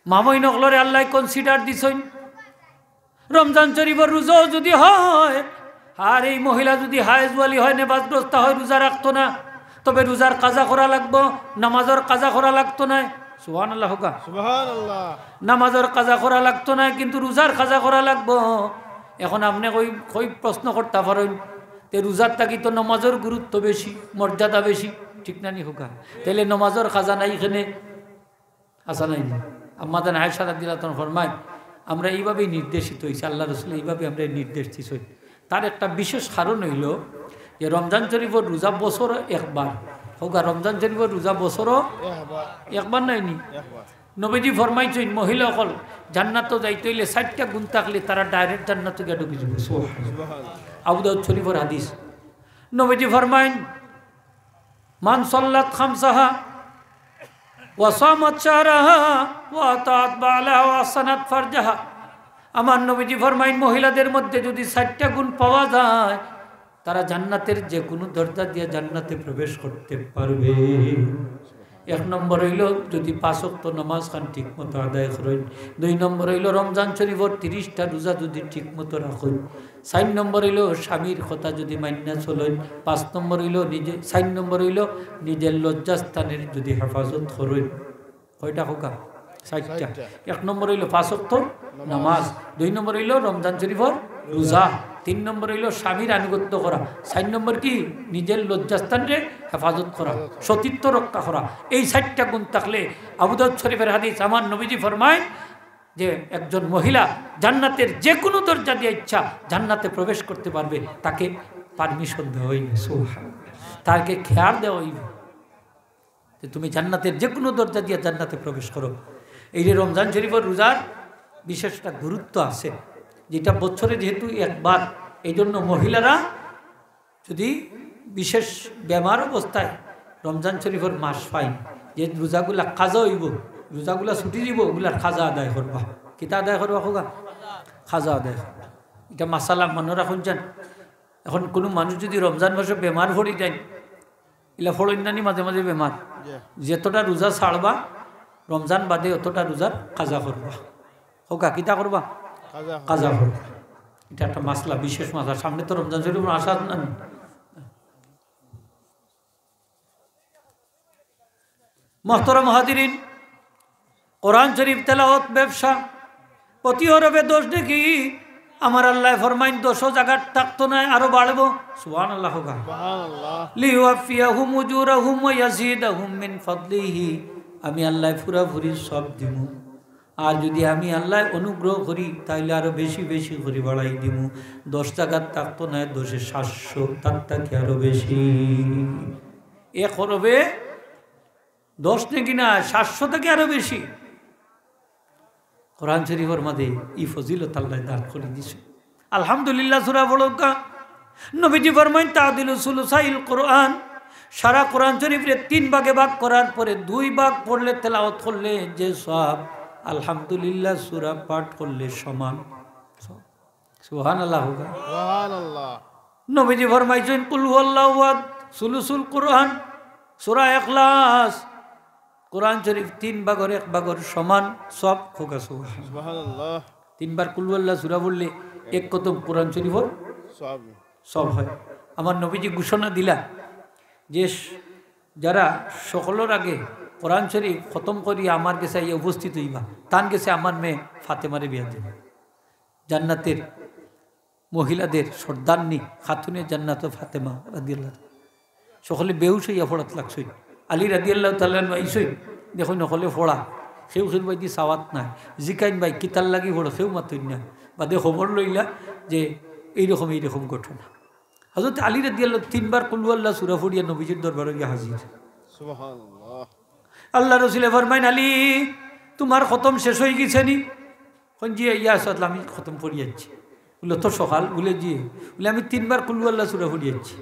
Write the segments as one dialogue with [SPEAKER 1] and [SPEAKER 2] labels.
[SPEAKER 1] মা বই নকলরে আল্লাহ কনসিডার দিছেন রমজান শরীফের রোজাও যদি হয় আর এই মহিলা যদি হায়েজওয়ালি হয় নেবাজগ্রস্ত হয় রোজা রাখতো না তবে রোজার কাজা করা লাগবো নামাজের কাজা করা লাগতো না সুবহানাল্লাহ হোকা
[SPEAKER 2] সুবহানাল্লাহ
[SPEAKER 1] নামাজের কাজা করা লাগতো না কিন্তু রোজার কাজা করা লাগবো এখন আপনি কই প্রশ্ন করতে পারেন তে রোজার থাকি তো নামাজের গুরুত্ব বেশি মর্যাদা বেশি ঠিক না নি হোকা তাহলে নামাজের কাজা নাই এখানে আসা নাই আমাদের আয়েশা রাদিয়াল্লাহু তাআলা ফরমায় আমরা এইভাবেই নির্দেশিত হয়েছি আল্লাহ রসুল এইভাবে আমরা নির্দেশ দিছি তার একটা বিশেষ কারণ হইল যে রমজান শরীফের রোজা বছর একবার হোক রমজান শরীফের রোজা বছরও একবার নাইনি নবীজি ফরমাইছেন মহিলাসকল জান্নাত যাইতে হইলে 60টা গুণ থাকলে তারা ডাইরেক্ট জান্নাতে গিয়ে ঢুকে যাবে আবু দাউদ শরীফের হাদিস নবীজি ফরমাইন মান সাল্লাত খামসাহা ওয়াসামাত শাহরাহা ওয়া আতাত বালাহা ওয়া সানাত ফারজাহা আমার নবীজি ফরমাইন মহিলাদের মধ্যে যদি 60টা গুণ পাওয়া যায় তারা জান্নাতের যে কোনো দরজা দিয়ে জান্নাতে প্রবেশ করতে পারবে এক নম্বর হইল যদি 5 ওয়াক্ত নামাজ খান ঠিক মতো আদায় করেন 2 নম্বর হইল রমজান শরীফের 30টা রোজা যদি ঠিক মতো রাখেন 4 নম্বর হইল স্বামীর কথা যদি মান্না চলেন 5 নম্বর হইল 4 নম্বর হইল নিজের লজ্জাস্থানের যদি হেফাজত করেন কয়টা হোকা 60টা 1 নম্বর হইল 5 ওয়াক্ত নামাজ 2 নম্বর হইল রমজান শরীফের রোজা 3 নম্বর হইল স্বামীর আনুগত্য করা 4 নম্বর কি নিজের লজ্জাস্থানকে হেফাজত করা সতীত্ব রক্ষা করা এই 60টা গুণ থাকলে আবু দাউদ শরীফের হাদিস আমার নবীজি ফরমায় যে একজন মহিলা জান্নাতের যে কোনো দরজা দিয়ে ইচ্ছা জান্নাতে প্রবেশ করতে পারবে তাকে পারমিশন দেওয়া হইবে তাকে খেয়াল দেওয়া হইবে যে তুমি জান্নাতের যে কোনো দরজা দিয়ে জান্নাতে প্রবেশ করো এই যে রমজান শরীফের রোজার বিশেষ একটা গুরুত্ব আছে যেটা বছরে যেহেতু একবার এই জন্য মহিলারা যদি বিশেষ বেমার অবস্থায় রমজান শরীফের মাস পাই যে রোজাগুলা খাজা হইব রোজাগুলা ছুটি দিব ওগুলার খাজা আদায় করবা কিতা আদায় করবা হোগা খাজা আদায় করবা এটা মাসালা মনে রাখুন যান এখন কোনো মানুষ যদি রমজান মাসে বেমার ভরি যায় এলা ফলন্যানি মাঝে মাঝে বেমার যতটা রোজা ছাড়বা রমজান বাদে অতটা রোজার খাজা করবা হোকা কিতা করবা কাজা করবা এটা একটা মাসলা বিশেষ মাসলা সামনে তো রমজান শরীফ আসা না মোহতরম হাজিরিন কোরআন শরীফ তেলাওয়াত ব্যবসা প্রতি হরবে দোষ দেখি আমার আল্লাহ ফরমাইন 200 জায়গা থাকতো না আরো বাড়বো সুবহানাল্লাহ লিওয়াফিয়াহুম উজুরাহুম ওয়া ইয়াজিদাহুম মিন ফাদলিহি আমি আল্লাহ পুরাপুরি সব দিব আর যদি আমি আল্লাহ অনুগ্রহ করি তাইলে আরো বেশি বেশি করে বাড়াই দিব 10 টাকা থাকতো না 10 700 তার থেকে আরো বেশি এ করবে 10 নাকি না 700 থেকে আরো বেশি কোরআন শরীফের মধ্যে ই ফজিলত আল্লাহ দান করে দিয়েছে আলহামদুলিল্লাহ সূরা বলকা নবীজি ফরমাইন তাদিলু সুলুসাইল কোরআন সারা কোরআন শরীফের 3 ভাগে ভাগ করার পরে 2 ভাগ পড়লে তেলাওয়াত করলে যে সওয়াব আলহামদুলিল্লাহ সূরা পাঠ করলে সমান সুবহানাল্লাহ সুবহানাল্লাহ নবীজি ফরমাইছেন কুল হুয়াল্লাহু আহাদ সুলুসুল কোরআন সূরা ইখলাস কোরআন শরীফ 3 ভাগের 1 ভাগের সমান সব হোগা সুবহানাল্লাহ 3 বার কুল হুয়াল্লাহু সূরা বললে এক খতম কোরআন শরীফের সব হয় আমার নবীজি ঘোষণা দিলা যে যারা সকলের আগে কোরআন শরীফ খতম করি আমার কাছে উপস্থিত হইবা তান গেছে আমার মেয়ে ফাতেমারে বিয়া দেবে জান্নাতের মহিলাদের সর্দারনি খাতুনে জান্নাত ফাতেমা রাদিয়াল্লাহু সকলে বেহুশ হইয়া পড়াত লাগছে আলী রাদিয়াল্লাহু তাআলা আইসই দেখো নকলে পড়া সেও খেল ভাই দি সাওয়াত নাই জিকাইন ভাই কিতাল লাগি পড়ো সেও মাতুই না বাদে খবর লইলা যে এইরকম ঘটনা হযরত আলী রাদিয়াল্লাহু 3 বার কুল হুয়াল্লাহু সূরা পড়িয়া নবীজির দরবারে গিয়া হাজির সুবহানাল্লাহ আল্লাহ রাসূল ফরমাইন আলী তোমার খতম শেষ হয়ে গেছে নি কোন জি ইয়া সাল্লাম আমি খতম পড়িয়াছি বলে তো সকাল বলে জি বলে আমি 3 বার কুল হুয়াল্লাহু সূরা পড়িয়াছি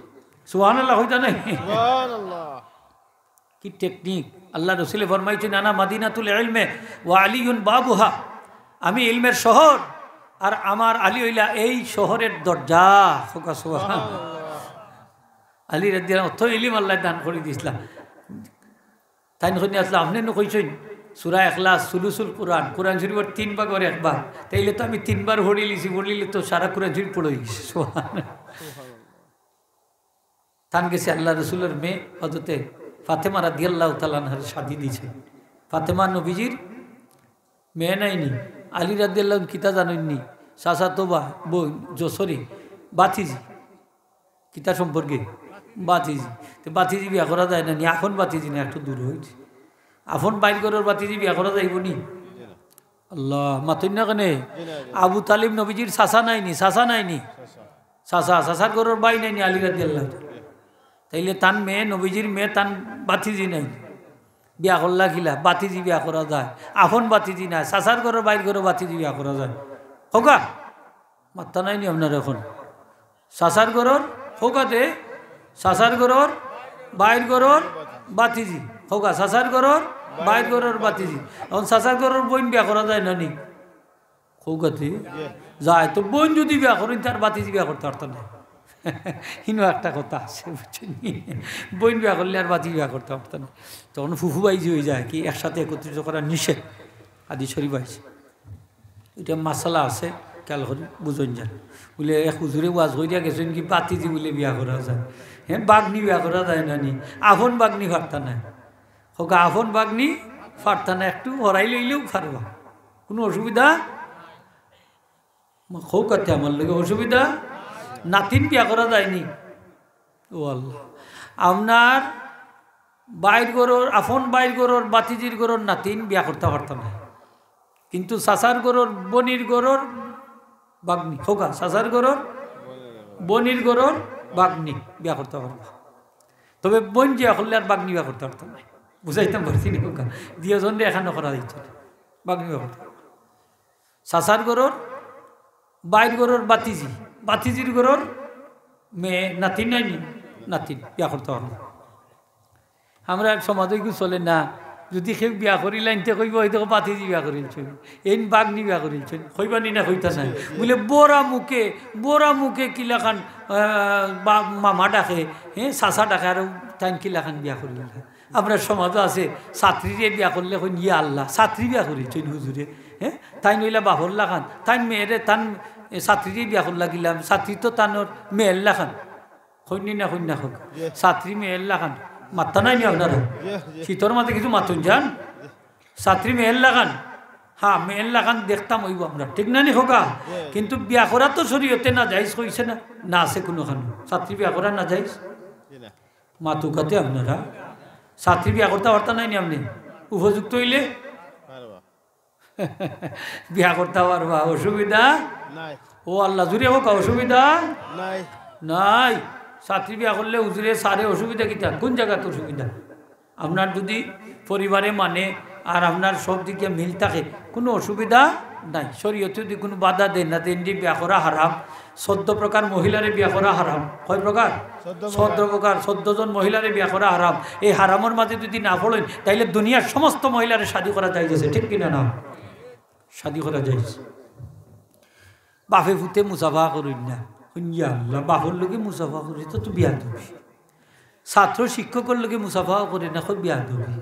[SPEAKER 1] সুবহানাল্লাহ হইতা নাই সুবহানাল্লাহ কি টেকনিক আল্লাহ রাসূল ফরমাইছেন আনা মাদিনাতুল ইলমে ওয়া আলিয়ুন বাবুহা আমি ইলমের শহর আর আমার আলী হইলা এই শহরের দরজা সুবহানাল্লাহ আলী রাদিয়াল্লাহু অত ইলম আল্লাহ দান করে দিয়েছিলেন তাই নখনি আসলে আপনি কইছেন সূরা ইখলাস সুলুসুল কোরআন, কোরআন শরীফের 3 ভাগের 1 ভাগ, তাইলে তো আমি 3 বার পড়ে লিছি, পড়লিলে তো সারা কোরআন শরীফ পড়ে গেছি। তান গেছে আল্লাহ রসুলের মেয়ে হযরতে ফাতেমা রাদিয়াল্লাহু তাআলা আনহার শাদী দিছে। ফাতেমা নবীজির মেয়ে নাইনি, আলী রাদিয়াল্লাহু কিতা জানেননি, চাচা তো বোন যশোরী বাতিজি, কিতা সম্পর্কে বাতিজি। তো বাতিজি বিয়া করা যায় না নি, এখন বাতিজি না, একটু দূর হয়েছে। আফন বাইর করার বাতিজি বিয়া করা যাইব নি? আল্লাহ মাতুন না কেনে? আবু তালিব নবীজির চাচা নাইনি, চাচা নাইনি, চাচার ঘরের বাই নাইনি আলী রাদিয়াল্লাহু। তাইলে তান মেয়ে নবীজির মেয়ে তান বাতিজি নাই, বিয়া করলা খিলা বাতিজি বিয়া করা যায়। আফন বাতিজি না, চাচার ঘরের বাইর ঘরে বাতিজি বিয়া করা যায়। হোকা মাত্তা নাইনি আপনার এখন? চাচার ঘরের হোকাতে, চাচার ঘরের বাইর ঘরের বাতিজি হোকা, চাচার ঘরের বাইর ঘরের বাতিজি। এখন চাচার ঘরের বোন বিয়া করা যায় না নি? হোকাতে যায়। তো বোন যদি বিয়া করেন তার বাতিজি বিয়া করতে পারত না। হিনো একটা কথা আছে বুঝছেন, বোন বিয়া করলে আর বাতি বিয়া করতে পারত না। তখন ফুফু বাইজি হয়ে যায়, কি একসাথে একত্রিত করা নিষেধ, আদি শরীফ আইছে। এটা মাসালা আছে, খেয়াল করে বুঝন যান। বলে এক হুজুরে ওয়াজ হইয়া গেছেন কি বাতিজি বলে বিয়া করা যায়, হ্যাঁ বাগনি বিয়া করা যায় না নি? আফন বাগনি ফারতা না, হোক আফন বাগনি ফারতা না, একটু হরাই লইলেও ফারবা, কোনো অসুবিধা হোক। আমার লোক অসুবিধা, নাতিন বিয়া করা যায়নি? ও আল্লাহ, আপনার বাইর গরোর আফন বাইর গরোর বাতিজির গরোর নাতিন বিয়া করতে পারতাম না, কিন্তু চাচার গরোর বনির গরোর বাগনি হোকা, চাচার গরোর বনির গরোর বাগনি বিয়া করতে পারবা। তবে বোন যে করলে আর বাগনি বিয়া করতে পারতাম না, বুঝাইতাম পারছি না হোকা, দিয়ে জন এখানে করা দিচ্ছে বাগনি বিয়া করতে। চাচার গরোর বাইর গরোর বাতিজি, বাতিজির গরোর মেয়ে নাতিন নাইনি, নাতিন বিয়া করতে পারবো। আমরা সমাজে কিছু চলে না, যদি কেউ বিয়া করিলেন তে কইব হয়তো বাতিজি বিয়া করিলছেন, এই বাগনি বিয়া করিলছেন, কইবানি না কইতা নাই বলে বোরা মুখে কিলাখান মামা ডাকে, হ্যাঁ চাচা ডাকে, আর তাই কিলাখান বিয়া করিলেন। আপনার সমাজও আছে ছাত্রীরে বিয়া করলে কই ইয়া আল্লাহ, ছাত্রী বিয়া করিলছেন হুজুরে, হ্যাঁ তাই নইলা বাহল্লা খান, তাই মেয়েরে তান ছাত্রীরে বিয়া করলা গিলাম, ছাত্রী তো তানোর মেয়েল্লা খান, কইনি না কন্যা হোক, ছাত্রী মেয়েল্লা খান মাত্তা নাই নি আপনারা? শীতর মাঝে কিছু মাতুন যান, ছাত্রী মেয়েল্লা খান, হ্যাঁ মেয়েল্লা খান দেখতাম হইব আমরা, ঠিক না নি হোকা? কিন্তু বিয়া করা তো শরীয়তে না যাইজ কইছে না, না আছে কোনোখানে ছাত্রী বিয়া করা না যাইজ? মাতুকাতে আপনারা ছাত্রী বিয়া করতে পারতা নাই নি? আপনি উপযুক্ত হইলে বিয়া করতে পারবা, অসুবিধা ও আল্লাহ জুড়ে হোক, অসুবিধা নাই। ছাত্রী বিয়া করলে হুজুরে সারে অসুবিধা কিতা, কোন জায়গাতে অসুবিধা? আপনার যদি পরিবারে মানে আর আপনার সব দিকে মিল থাকে, কোনো অসুবিধা নাই। শরীয়তে যদি কোনো বাধা দেন না, দেন বিয়া করা হারাম। 14 প্রকার মহিলারে বিয়া করা হারাম। কয় প্রকার? 14 প্রকার, 14 জন মহিলারে বিয়া করা হারাম। এই হারামের মাঝে যদি না পড়েন তাইলে দুনিয়ার সমস্ত মহিলারে শাদী করা যাইতেছে, ঠিক কিনা না? শাদী করা যাইছে। বাপে ফুতে মুসাফা করেন না, আল্লাহ বাপর লোকে মুসাফা করি তো বিয়া দেবি। ছাত্র শিক্ষকের লোকে মুসাফা করে না, বিয়া দেবি।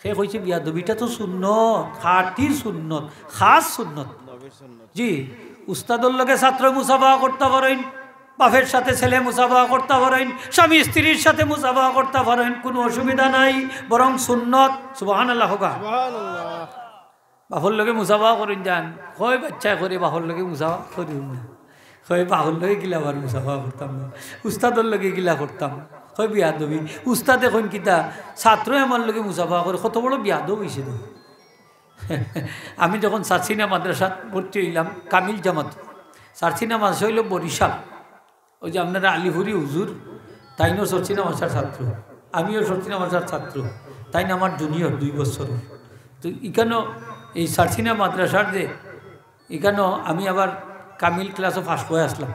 [SPEAKER 1] সে কইছে বিয়া দেবিটা তো সুন্নত, খাটির সুন্নত, খাস সুন্নত। জি, উস্তাদর লোকে ছাত্র মুসাফা করতে পারেন, বাপের সাথে ছেলে মুসাফা করতে পারেন, স্বামী স্ত্রীর সাথে মুসাফা করতে পারেন, কোনো অসুবিধা নাই, বরং সুন্নত। সুবহানাল্লাহ হোক। বাপর লোকে মুসাফা করেন যান, কয় বাচ্চা করে বাপর লোকে মুসাফা করিন না, কয় বাপর লোকে গিলা আবার মুসাফা করতাম না, উস্তাদর লোকে গিলা করতাম, কয় বিয়া দবি। উস্তাদ এখন কিতা ছাত্র আমার লোকে মুসাফা করে, কত বড় বিয়া দব হয়েছে। আমি যখন সারসিনা মাদ্রাসাত ভর্তি হইলাম, কামিল জামাত, সারসিনা মাদ্রাসা হইল বরিশাল, ওই যে আপনারা আলিপুরি হুজুর, তাইনও সরসিনা মাদ্রাসার ছাত্র, আমিও সরসিনা মাদ্রাসার ছাত্র, তাই না আমার জুনিয়র 2 বছর। তো এখানেও এই সারসিনা মাদ্রাসার যে এখানেও আমি আবার কামিল ক্লাসও ফার্স্ট হয়ে আসলাম,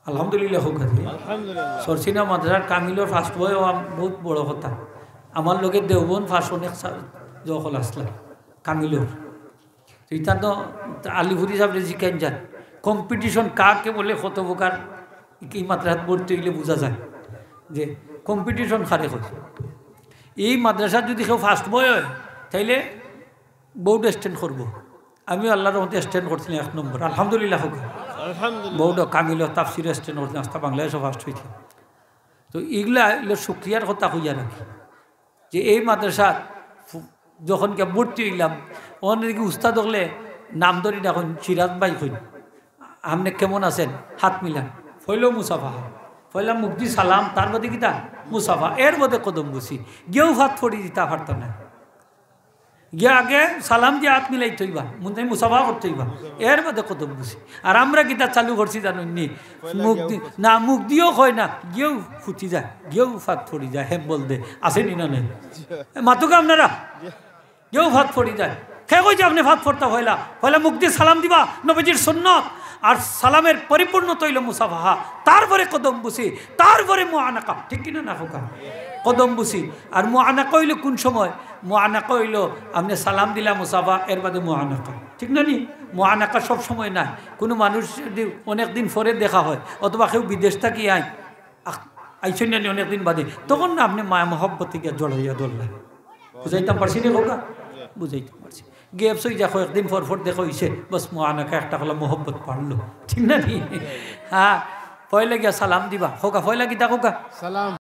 [SPEAKER 1] আলহামদুলিল্লাহ হোক। সরসিনা মাদ্রাসার কামিলও ফার্স্ট হয়ে বহুত বড় কথা। আমার লোকের দেওবন ফার্স্ট অনেক যখন আসলাম কামিলর, তো এটা তো আলিপুরি সাহেব শিখাইন যান কম্পিটিশন কাকে বলে, কত প্রকার এই মাদ্রাসাত ভর্তি হইলে বোঝা যায় যে কম্পিটিশন খারে হয়। এই মাদ্রাসার যদি কেউ ফার্স্ট বয় হয় তাইলে বউটা স্ট্যান্ড করবো। আমিও আল্লাহর মধ্যে স্ট্যান্ড করছিলাম 1 নম্বর, আলহামদুলিল্লাহ হোক। বউটা কামিল তাফসিরে স্ট্যান্ড করছিলাম, আস্তা বাংলায় সব ফার্স্ট হয়েছে। তো এগুলা এগুলো শুক্রিয়ার কথা হইয়া রাখি যে এই মাদ্রাসা যখন কে ভর্তি হইলাম ওখানে দেখি উস্তাদ হলে নাম ধরি এখন সিরাজ ভাই হইল, আপনি কেমন আছেন, হাত মিলান, ফইলেও মুসাফা, ফইলা মুক্তি সালাম, তার মধ্যে কিতা মুসাফা, এর মধ্যে কদম বুঝি গেও ভাত ফড়ি দিতা পারত না, গিয়ে আগে সালাম দিয়ে হাত মিলাই থইবা, মুন্দাই মুসাফা করতে হইবা, এর মধ্যে কদম বুঝি। আর আমরা কিতা চালু করছি জানুননি, মুখ না মুখ দিয়েও হয় না, গিয়েও ফুটি যায়, গিয়েও ফাত ফড়ি যায়, হেম বল দে আসেনি না নেই মাতুকা আপনারা, গিয়েও ভাত ফড়ি যায়। খেয়ে কই যে আপনি ভাত ফড়তা হইলা, হইলা মুখ দিয়ে সালাম দিবা, নবীজির সুন্নত, আর সালামের পরিপূর্ণ তৈল মুসাফাহা, তারপরে কদম বুসি, তারপরে মুআনাকা, ঠিক কিনা না হোকা, কদম বুসি। আর মুআনাকা হইল কোন সময়, মুআনাকা হইল আপনি সালাম দিলা মুসাফা, এর বাদে মুআনাকা, ঠিক না নি? মুআনাকা সব সময় নাই, কোনো মানুষ যদি অনেক দিন পরে দেখা হয় অথবা কেউ বিদেশ থাকি আইসেন না অনেকদিন বাদে, তখন না আপনি মায়া মহব্বতে গিয়ে জড়াইয়া ধরলেন। বুঝাইতাম পারছি না হোকা, বুঝাইতে পারছি। গেপস হয়ে যা কয়েকদিন পর দেখা হয়েছে, বস মুআনাকা একটা হলো মোহব্বত পারলো, ঠিক না নি? হ্যাঁ, পয়লা গিয়া সালাম দিবা, হোকা পয়লা গীতা হোকা সালাম।